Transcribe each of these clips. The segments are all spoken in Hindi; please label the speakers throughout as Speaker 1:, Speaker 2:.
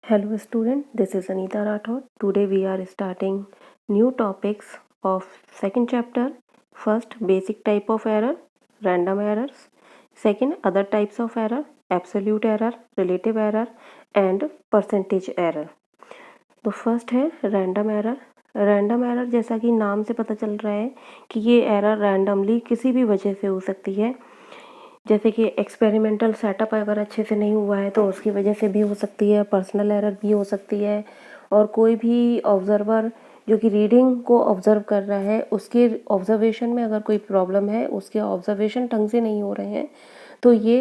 Speaker 1: Hello student, this is Anita Rathod. Today we are starting new topics of second chapter. First, basic type of error, random errors. Second, other types of error, absolute error, relative error and percentage error. तो फर्स्ट है रैंडम एरर। रैंडम एरर जैसा कि नाम से पता चल रहा है कि ये एरर रैंडमली किसी भी वजह से हो सकती है। जैसे कि एक्सपेरिमेंटल सेटअप अगर अच्छे से नहीं हुआ है तो उसकी वजह से भी हो सकती है, पर्सनल एरर भी हो सकती है, और कोई भी ऑब्जर्वर जो कि रीडिंग को ऑब्जर्व कर रहा है उसके ऑब्जर्वेशन में अगर कोई प्रॉब्लम है, उसके ऑब्जर्वेशन ढंग से नहीं हो रहे हैं, तो ये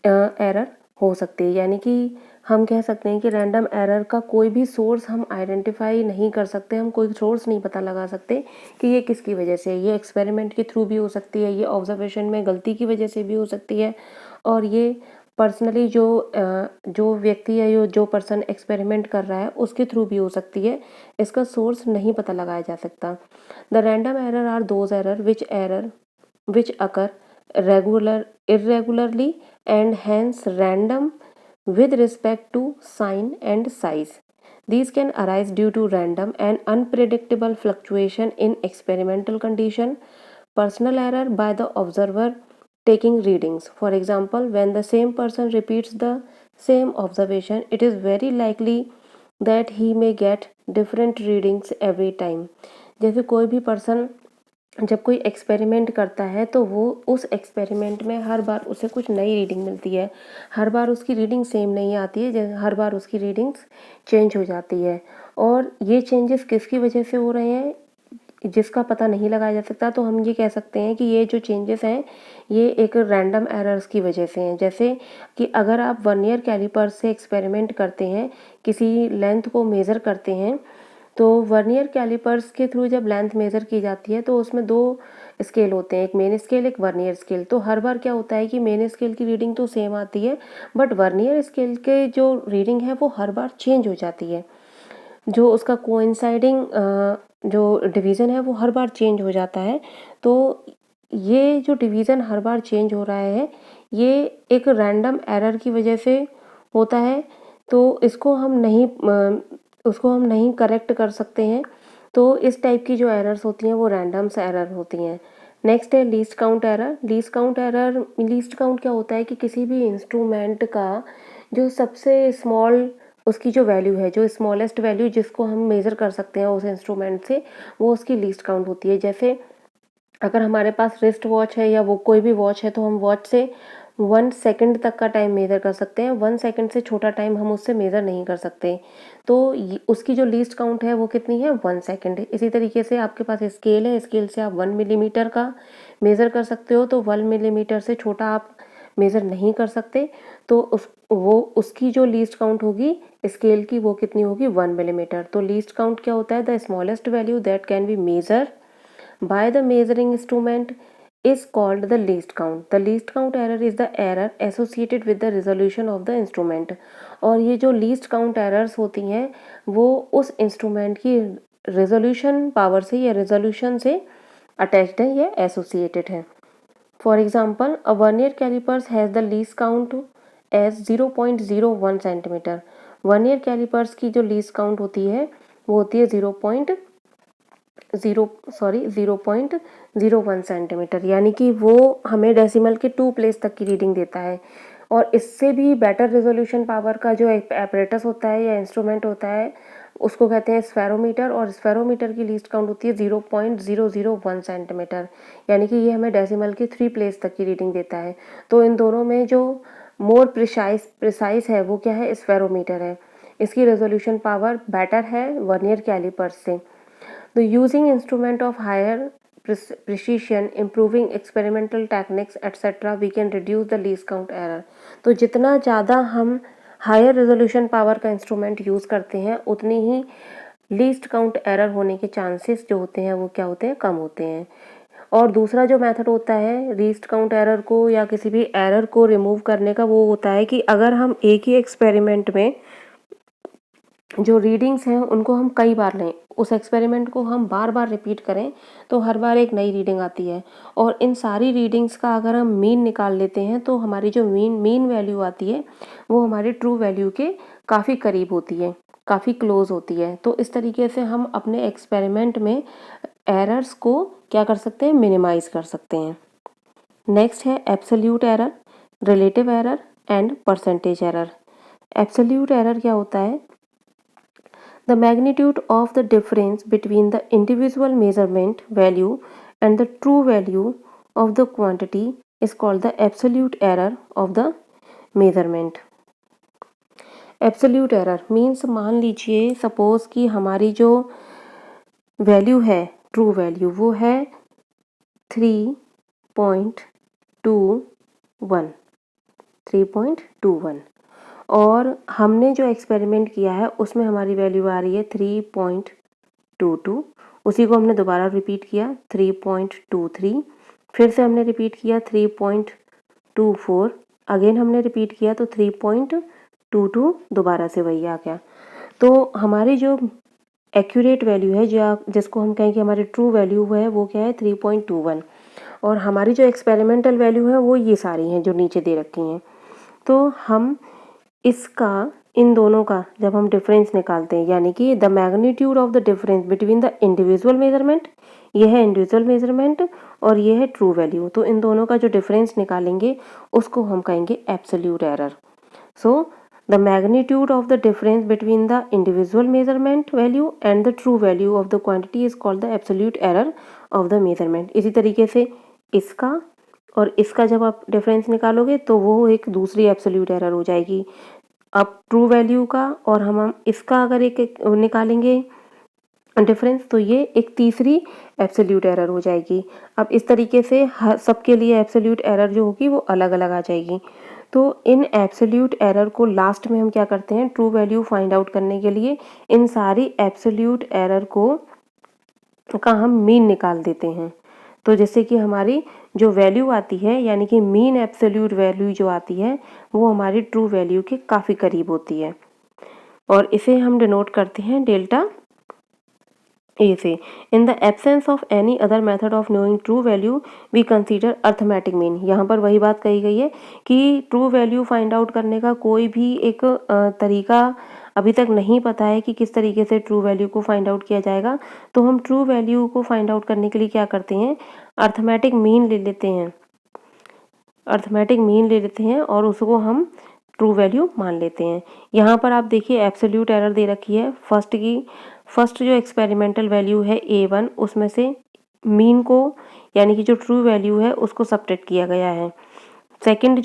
Speaker 1: एरर हो सकती है। यानी कि हम कह सकते हैं कि रैंडम एरर का कोई भी सोर्स हम आइडेंटिफाई नहीं कर सकते, हम कोई सोर्स नहीं पता लगा सकते कि ये किसकी वजह से है। ये एक्सपेरिमेंट के थ्रू भी हो सकती है, ये ऑब्जर्वेशन में गलती की वजह से भी हो सकती है, और ये पर्सनली जो व्यक्ति है, जो पर्सन एक्सपेरिमेंट कर रहा है उसके थ्रू भी हो सकती है। इसका सोर्स नहीं पता लगाया जा सकता। The random error are those error which occur irregularly and hence random with respect to sign and size. These can arise due to random and unpredictable fluctuation in experimental condition, personal error by the observer taking readings. For example, when the same person repeats the same observation, it is very likely that he may get different readings every time. जैसे कोई भी पर्सन जब कोई एक्सपेरिमेंट करता है तो वो उस एक्सपेरिमेंट में हर बार उसे कुछ नई रीडिंग मिलती है, हर बार उसकी रीडिंग सेम नहीं आती है, हर बार उसकी रीडिंग्स चेंज हो जाती है। और ये चेंजेस किसकी वजह से हो रहे हैं जिसका पता नहीं लगाया जा सकता, तो हम ये कह सकते हैं कि ये जो चेंजेस हैं ये एक रैंडम एरर्स की वजह से हैं। जैसे कि अगर आप वर्नियर कैलिपर से एक्सपेरिमेंट करते हैं, किसी लेंथ को मेज़र करते हैं, तो वर्नियर कैलिपर्स के थ्रू जब लेंथ मेज़र की जाती है तो उसमें दो स्केल होते हैं, एक मेन स्केल, एक वर्नियर स्केल। तो हर बार क्या होता है कि मेन स्केल की रीडिंग तो सेम आती है, बट वर्नियर स्केल के जो रीडिंग है वो हर बार चेंज हो जाती है। जो उसका कोइंसाइडिंग जो डिवीज़न है वो हर बार चेंज हो जाता है। तो ये जो डिवीज़न हर बार चेंज हो रहा है ये एक रैंडम एरर की वजह से होता है, तो उसको हम नहीं करेक्ट कर सकते हैं। तो इस टाइप की जो एरर्स होती हैं वो रैंडम्स एरर होती हैं। नेक्स्ट है least count error. Least count क्या होता है कि किसी भी इंस्ट्रूमेंट का जो सबसे स्मॉल उसकी जो वैल्यू है, जो स्मॉलेस्ट वैल्यू जिसको हम मेज़र कर सकते हैं उस इंस्ट्रूमेंट से, वो उसकी लीस्ट काउंट होती है। जैसे अगर हमारे पास रिस्ट वॉच है या वो कोई भी वॉच है तो हम वॉच से 1 सेकंड तक का टाइम मेज़र कर सकते हैं, 1 सेकंड से छोटा टाइम हम उससे मेज़र नहीं कर सकते। तो उसकी जो लीस्ट काउंट है वो कितनी है, 1 सेकंड। इसी तरीके से आपके पास स्केल है, स्केल से आप 1 मिलीमीटर का मेज़र कर सकते हो, तो 1 मिलीमीटर से छोटा आप मेज़र नहीं कर सकते। तो उसकी जो लीस्ट काउंट होगी स्केल की वो कितनी होगी, 1 मिलीमीटर। तो लीस्ट काउंट क्या होता है, the smallest value that can be measure by the measuring instrument is called the least count. The least count error is the error associated with the resolution of the instrument. और ये जो least count errors होती हैं वो उस इंस्ट्रूमेंट की रेजोल्यूशन पावर से या रेजोल्यूशन से अटैच्ड है या एसोसिएटेड है। For example, a vernier calipers has the least count as 0.01 centimetre. Vernier calipers की जो लीस्ट काउंट होती है वो होती है 0.01 सेंटीमीटर, यानी कि वो हमें डेसिमल के 2 प्लेस तक की रीडिंग देता है। और इससे भी बेटर रेजोल्यूशन पावर का जो एपरेटस होता है या इंस्ट्रूमेंट होता है उसको कहते हैं स्फेरोमीटर, और स्फेरोमीटर की लीस्ट काउंट होती है 0.001 सेंटीमीटर, यानी कि ये हमें डेसिमल के 3 प्लेस तक की रीडिंग देता है। तो इन दोनों में जो मोर प्रिसाइज है वो क्या है, स्फेरोमीटर है। इसकी रेजोल्यूशन पावर बेटर है वर्नियर कैलिपर्स से। The using instrument of higher precision, improving experimental techniques etc. we can reduce the least count error. तो जितना ज़्यादा हम हायर रेजोल्यूशन पावर का इंस्ट्रूमेंट यूज़ करते हैं उतनी ही लीस्ट काउंट एरर होने के चांसेस जो होते हैं वो क्या होते हैं, कम होते हैं। और दूसरा जो मेथड होता है लीस्ट काउंट एरर को या किसी भी एरर को रिमूव करने का, वो होता है कि अगर हम एक ही एक्सपेरिमेंट में जो रीडिंग्स हैं उनको हम कई बार लें, उस एक्सपेरिमेंट को हम बार बार रिपीट करें तो हर बार एक नई रीडिंग आती है। और इन सारी रीडिंग्स का अगर हम मीन निकाल लेते हैं तो हमारी जो मीन वैल्यू आती है वो हमारी ट्रू वैल्यू के काफ़ी करीब होती है, काफ़ी क्लोज होती है। तो इस तरीके से हम अपने एक्सपेरिमेंट में एरर्स को क्या कर सकते हैं, मिनिमाइज़ कर सकते हैं। नेक्स्ट है absolute error, relative error and percentage error. Absolute error क्या होता है? The magnitude of the difference between the individual measurement value and the true value of the quantity is called the absolute error of the measurement. Absolute error means, मान लीजिए सपोज कि हमारी जो वैल्यू है, ट्रू वैल्यू, वो है 3.21 और हमने जो एक्सपेरिमेंट किया है उसमें हमारी वैल्यू आ रही है 3.22। उसी को हमने दोबारा रिपीट किया 3.23, फिर से हमने रिपीट किया 3.24, अगेन हमने रिपीट किया तो 3.22 दोबारा से वही आ गया। तो हमारी जो एक्यूरेट वैल्यू है, जिसको हम कहें कि हमारी ट्रू वैल्यू है, वो क्या है 3.21, और हमारी जो एक्सपेरिमेंटल वैल्यू है वो ये सारी हैं जो नीचे दे रखी हैं। तो हम इसका, इन दोनों का जब हम डिफरेंस निकालते हैं, यानी कि the magnitude of the difference between the individual measurement, ये है इंडिविजुअल मेजरमेंट और ये है ट्रू वैल्यू, तो इन दोनों का जो डिफरेंस निकालेंगे उसको हम कहेंगे absolute error. So the magnitude of the difference between the individual measurement value and the true value of the quantity is called the absolute error of the measurement। इसी तरीके से इसका और इसका जब आप डिफरेंस निकालोगे तो वो एक दूसरी एब्सोल्यूट एरर हो जाएगी। अब ट्रू वैल्यू का और हम इसका अगर एक निकालेंगे डिफरेंस, तो ये एक तीसरी एब्सोल्यूट एरर हो जाएगी। अब इस तरीके से हर सबके लिए एब्सोल्यूट एरर जो होगी वो अलग अलग आ जाएगी। तो इन एब्सोल्यूट एरर को लास्ट में हम क्या करते हैं, ट्रू वैल्यू फाइंड आउट करने के लिए इन सारी एब्सोल्यूट एरर का हम मीन निकाल देते हैं। तो जैसे कि हमारी जो वैल्यू आती है, यानी कि मीन एब्सोल्यूट वैल्यू जो आती है, वो हमारी ट्रू वैल्यू के काफ़ी करीब होती है, और इसे हम डिनोट करते हैं डेल्टा ए से। In the absence of any other method of knowing true value we consider arithmetic mean. यहाँ पर वही बात कही गई है कि ट्रू वैल्यू फाइंड आउट करने का कोई भी एक तरीका अभी तक नहीं पता है कि किस तरीके से ट्रू वैल्यू को फाइंड आउट किया जाएगा। तो हम ट्रू वैल्यू को फाइंड आउट करने के लिए क्या करते हैं, अर्थमेटिक मीन ले लेते हैं, अर्थमेटिक मीन ले लेते हैं और उसको हम ट्रू वैल्यू मान लेते हैं। यहाँ पर आप देखिए एब्सोल्यूट एरर दे रखी है। फर्स्ट जो एक्सपेरिमेंटल वैल्यू है A1, उसमें से मीन को, यानी कि जो ट्रू वैल्यू है उसको सब्ट्रैक्ट किया गया है। सेकंड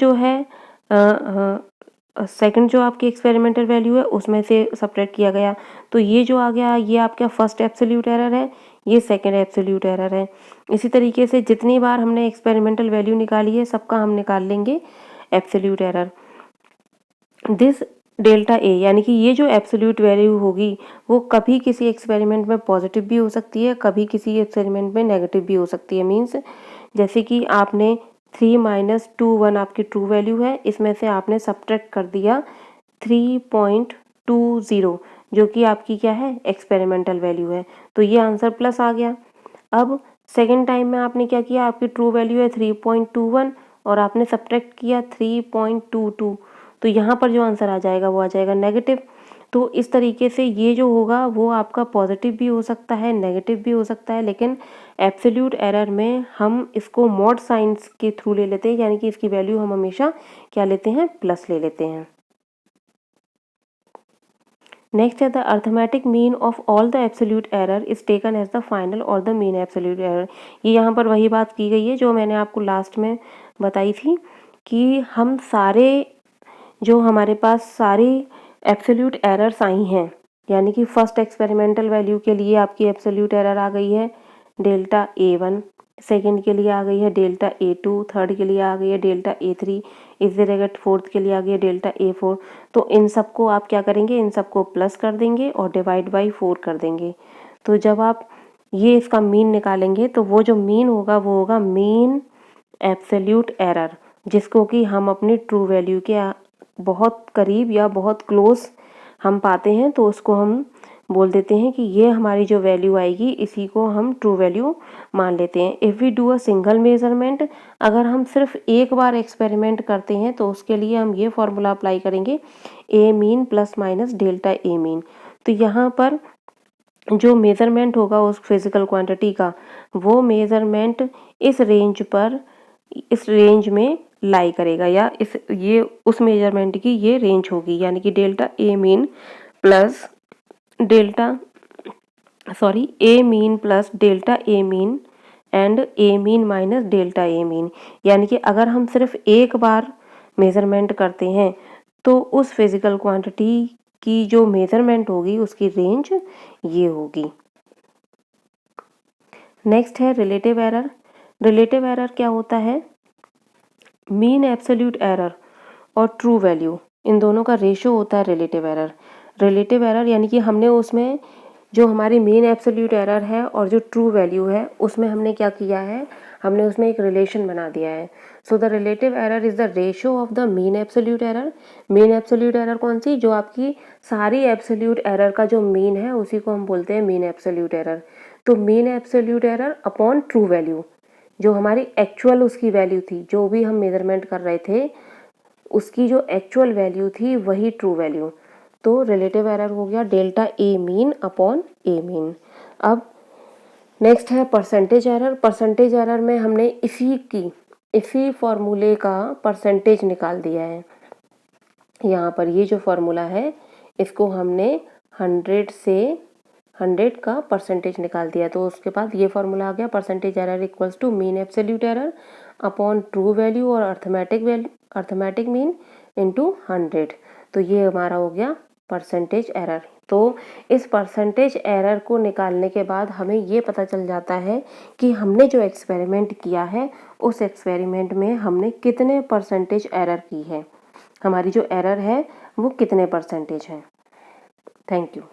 Speaker 1: जो आपकी एक्सपेरिमेंटल वैल्यू है उसमें से सब्ट्रैक्ट किया गया, तो ये जो आ गया ये आपका फर्स्ट एब्सोल्यूट एरर है, ये सेकंड एब्सोल्यूट एरर है। इसी तरीके से जितनी बार हमने एक्सपेरिमेंटल वैल्यू निकाली है सबका हम निकाल लेंगे absolute error. This delta A, यानी कि ये जो एब्सोल्यूट वैल्यू होगी वो कभी किसी एक्सपेरिमेंट में पॉजिटिव भी हो सकती है, कभी किसी एक्सपेरिमेंट में नेगेटिव भी हो सकती है। मीन्स जैसे कि आपने 3-21 आपकी ट्रू वैल्यू है, इसमें से आपने सब्ट्रैक्ट कर दिया 3.20 जो कि आपकी क्या है, एक्सपेरिमेंटल वैल्यू है, तो ये आंसर प्लस आ गया। अब सेकेंड टाइम में आपने क्या किया, आपकी ट्रू वैल्यू है 3.21 और आपने सब्ट्रैक्ट किया 3.22, तो यहाँ पर जो आंसर आ जाएगा वो आ जाएगा नेगेटिव। तो इस तरीके से ये जो होगा वो आपका पॉजिटिव भी हो सकता है, नेगेटिव भी हो सकता है, लेकिन एब्सोल्यूट एरर में हम इसको मॉड साइंस के थ्रू ले लेते हैं, यानी कि इसकी वैल्यू हम हमेशा क्या लेते हैं, प्लस ले लेते हैं। नेक्स्ट है the arithmetic mean of all the absolute error is taken as the final और द मीन एब्सोल्यूट एरर। ये यहाँ पर वही बात की गई है जो मैंने आपको लास्ट में बताई थी कि हम सारे जो हमारे पास सारी एब्सोल्यूट एरर्स आई हैं, यानी कि फर्स्ट एक्सपेरिमेंटल वैल्यू के लिए आपकी एब्सोल्यूट एरर आ गई है डेल्टा A1, सेकंड के लिए आ गई है डेल्टा A2, थर्ड के लिए आ गई है डेल्टा A3, इस डायरेक्ट फोर्थ के लिए आ गई है डेल्टा A4। तो इन सबको आप क्या करेंगे, इन सबको प्लस कर देंगे और डिवाइड बाई 4 कर देंगे। तो जब आप ये इसका मीन निकालेंगे तो वो जो मीन होगा वो होगा मीन एब्सोल्यूट एरर, जिसको कि हम अपनी ट्रू वैल्यू के बहुत करीब या बहुत क्लोज हम पाते हैं, तो उसको हम बोल देते हैं कि ये हमारी जो वैल्यू आएगी इसी को हम ट्रू वैल्यू मान लेते हैं। If we do a single measurement, अगर हम सिर्फ एक बार एक्सपेरिमेंट करते हैं तो उसके लिए हम ये फॉर्मूला अप्लाई करेंगे, ए mean plus minus delta A mean. तो यहाँ पर जो मेज़रमेंट होगा उस फिज़िकल क्वांटिटी का, वो मेज़रमेंट इस रेंज में लाई करेगा, या ये उस मेजरमेंट की ये रेंज होगी, यानी कि delta A mean plus delta A mean and A mean minus delta A mean. यानी कि अगर हम सिर्फ एक बार मेज़रमेंट करते हैं तो उस फिज़िकल क्वांटिटी की जो मेज़रमेंट होगी उसकी रेंज ये होगी। नेक्स्ट है रिलेटिव एरर। रिलेटिव एरर क्या होता है? मीन एब्सोल्यूट एरर और ट्रू वैल्यू, इन दोनों का रेशो होता है रिलेटिव एरर। रिलेटिव एरर यानी कि हमने उसमें जो हमारी मीन एब्सोल्यूट एरर है और जो ट्रू वैल्यू है उसमें हमने क्या किया है, हमने उसमें एक रिलेशन बना दिया है। So the relative error is the ratio of the mean absolute error. Mean absolute error कौन सी? जो आपकी सारी एब्सोल्यूट एरर का जो मीन है उसी को हम बोलते हैं मीन एब्सोल्यूट एरर। तो mean absolute error upon true value, जो हमारी एक्चुअल उसकी वैल्यू थी, जो भी हम मेजरमेंट कर रहे थे उसकी जो एक्चुअल वैल्यू थी वही ट्रू वैल्यू। तो रिलेटिव एरर हो गया delta A mean upon A mean. अब नेक्स्ट है परसेंटेज एरर। परसेंटेज एरर में हमने इसी फॉर्मूले का परसेंटेज निकाल दिया है। यहाँ पर ये जो फॉर्मूला है इसको हमने 100 का परसेंटेज निकाल दिया, तो उसके बाद ये फॉर्मूला आ गया, percentage error equals to mean absolute error upon true value और अर्थमेटिक मीन इनटू 100। तो ये हमारा हो गया परसेंटेज एरर। तो इस परसेंटेज एरर को निकालने के बाद हमें ये पता चल जाता है कि हमने जो एक्सपेरिमेंट किया है उस एक्सपेरिमेंट में हमने कितने परसेंटेज एरर की है, हमारी जो एरर है वो कितने परसेंटेज है। Thank you.